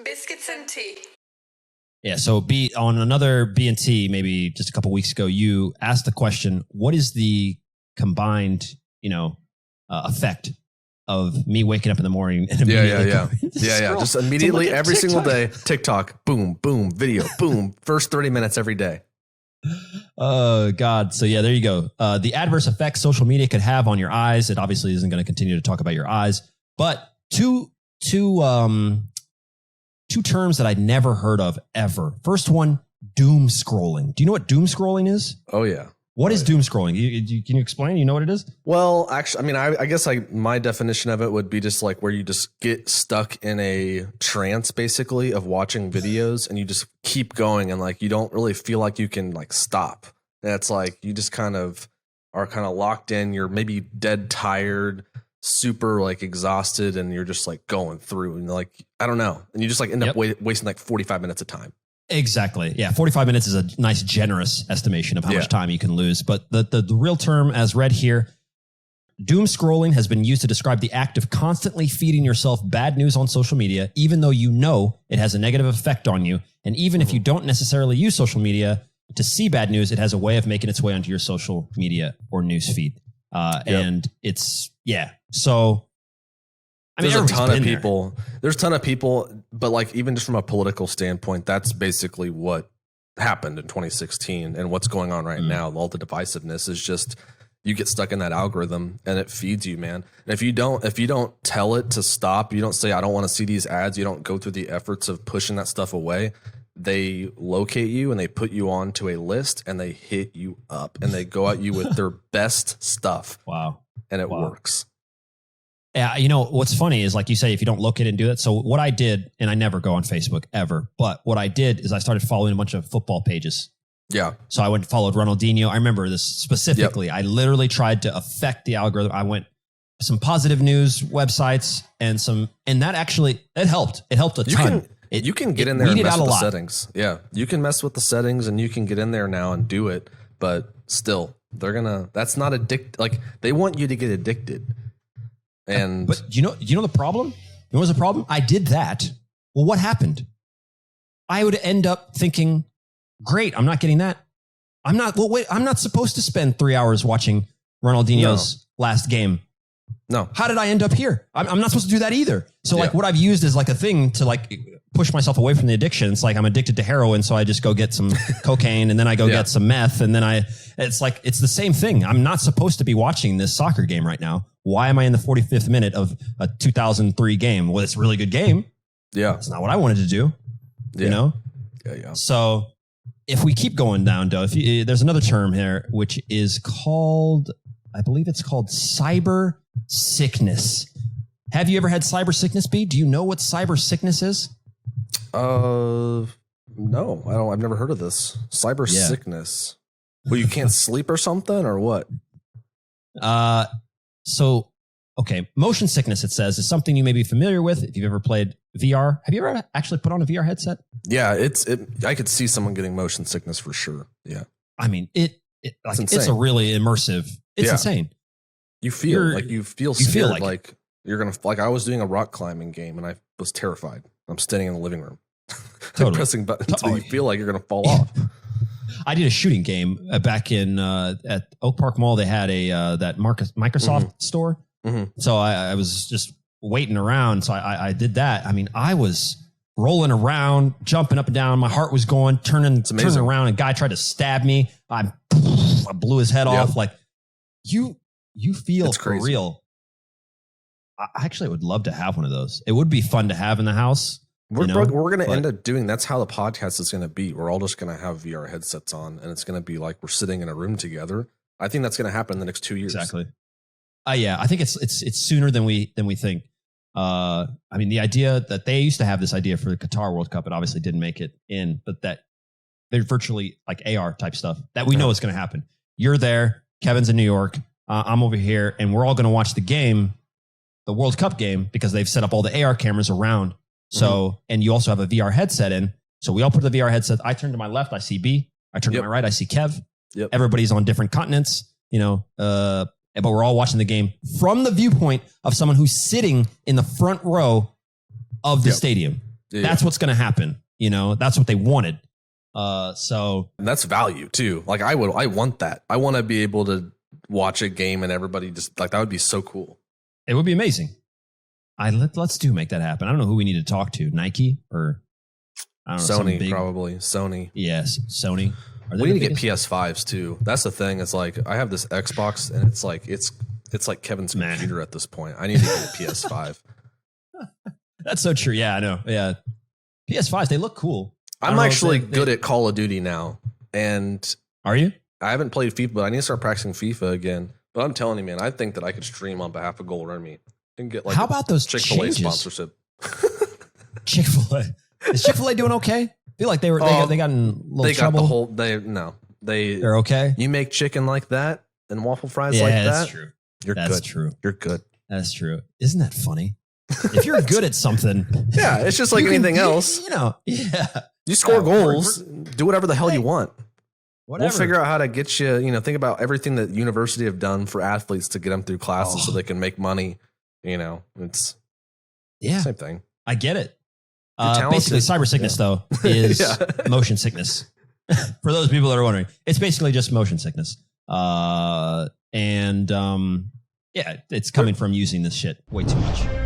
Biscuits and tea. Yeah, so on another B&T, maybe just a couple weeks ago, you asked the question, what is the combined, effect of me waking up in the morning and immediately just immediately every single day, TikTok, boom, boom, video, boom, first 30 minutes every day. Oh, God. So, yeah, there you go. The adverse effects social media could have on your eyes. It obviously isn't going to continue to talk about your eyes, but two terms that I'd never heard of ever. First one, doom scrolling. Do you know what doom scrolling is? Oh, yeah. What is doom scrolling? Can you explain? You know what it is? Well, actually, I guess my definition of it would be just like where you just get stuck in a trance, basically, of watching videos, and you just keep going, and like you don't really feel like you can like stop. And it's like you just kind of are locked in. You're maybe dead tired, super like exhausted, and you're just like going through, and like I don't know, and you just like end up wasting like 45 minutes of time. Exactly. Yeah. 45 minutes is a nice, generous estimation of how much time you can lose. But the real term as read here, doom scrolling has been used to describe the act of constantly feeding yourself bad news on social media, even though you know it has a negative effect on you. And even if you don't necessarily use social media to see bad news, it has a way of making its way onto your social media or news feed. And it's, So, I mean, there's a ton of people, but like even just from a political standpoint, that's basically what happened in 2016 and what's going on right now. All the divisiveness is just you get stuck in that algorithm and it feeds you, man. And if you don't tell it to stop, you don't say, I don't want to see these ads. You don't go through the efforts of pushing that stuff away. They locate you and they put you onto a list and they hit you up and they go at you with their best stuff. Wow. And it works. Yeah, what's funny is like you say, if you don't look at it and do it. So what I did, and I never go on Facebook ever, but what I did is I started following a bunch of football pages. Yeah. So I went and followed Ronaldinho. I remember this specifically. Yep. I literally tried to affect the algorithm. I went some positive news websites and that actually, it helped. It helped a ton. You can get in there and mess with the settings. Yeah. You can mess with the settings and you can get in there now and do it, but still that's not like they want you to get addicted. But you know the problem? What was the problem? I did that. Well, what happened? I would end up thinking, great, I'm not getting that. I'm not supposed to spend 3 hours watching Ronaldinho's last game. No. How did I end up here? I'm not supposed to do that either. So like what I've used is like a thing to like push myself away from the addiction. It's like I'm addicted to heroin. So I just go get some cocaine and then I go get some meth. And then it's the same thing. I'm not supposed to be watching this soccer game right now. Why am I in the 45th minute of a 2003 game? Well, it's a really good game. Yeah. It's not what I wanted to do, Yeah. So if we keep going down, though, there's another term here, which is called, I believe it's called cyber sickness. Have you ever had cyber sickness, B? Do you know what cyber sickness is? No, I don't. I've never heard of this. Cyber sickness. Well, you can't sleep or something or what? So, okay. Motion sickness, it says, is something you may be familiar with if you've ever played VR. Have you ever actually put on a VR headset? Yeah, I could see someone getting motion sickness for sure. Yeah. I mean, it's a really immersive, it's insane. You feel scared, like you're going to, like I was doing a rock climbing game and I was terrified. I'm standing in the living room pressing buttons until you feel like you're going to fall off. I did a shooting game back in at Oak Park Mall. They had that Microsoft store. Mm-hmm. So I was just waiting around. So I did that. I mean, I was rolling around, jumping up and down. My heart was going, turning around. A guy tried to stab me. I blew his head off. Like you feel for real. I actually would love to have one of those. It would be fun to have in the house. We're going to end up doing, that's how the podcast is going to be. We're all just going to have VR headsets on and it's going to be like we're sitting in a room together. I think that's going to happen in the next 2 years. Exactly. Yeah, I think it's sooner than we think. I mean, the idea that they used to have this idea for the Qatar World Cup, it obviously didn't make it in, but that they're virtually like AR type stuff that we know is going to happen. You're there, Kevin's in New York, I'm over here, and we're all going to watch the game, the World Cup game, because they've set up all the AR cameras around. So, and you also have a VR headset in. So we all put the VR headset. I turn to my left, I see B. I turn to my right, I see Kev. Yep. Everybody's on different continents, but we're all watching the game from the viewpoint of someone who's sitting in the front row of the stadium. That's what's going to happen. That's what they wanted. So and that's value too. Like I want that. I want to be able to watch a game and everybody just like, that would be so cool. It would be amazing. Let's make that happen. I don't know who we need to talk to. Nike or I don't know. Sony, probably Sony. Yes. Sony. We need to get PS5s too. That's the thing. It's like, I have this Xbox and it's like Kevin's computer at this point. I need to get a PS5. That's so true. Yeah, I know. Yeah. PS5s, they look cool. I'm actually good at Call of Duty now. And are you? I haven't played FIFA, but I need to start practicing FIFA again. But I'm telling you, man, I think that I could stream on behalf of Gold Army and get like how about those Chick-fil-A sponsorship. Chick-fil-A. Is Chick-fil-A doing okay? I feel like they got in a little trouble. They're okay. You make chicken like that and waffle fries like that. That's true. That's true. You're good. That's true. Isn't that funny? If you're good at something, yeah, it's just like anything else. You score goals, do whatever the hell you want. Whatever. We'll figure out how to get you, think about everything that university have done for athletes to get them through classes so they can make money. It's same thing. I get it. Basically, cyber sickness, though, is motion sickness. For those people that are wondering, it's basically just motion sickness. It's coming from using this shit way too much.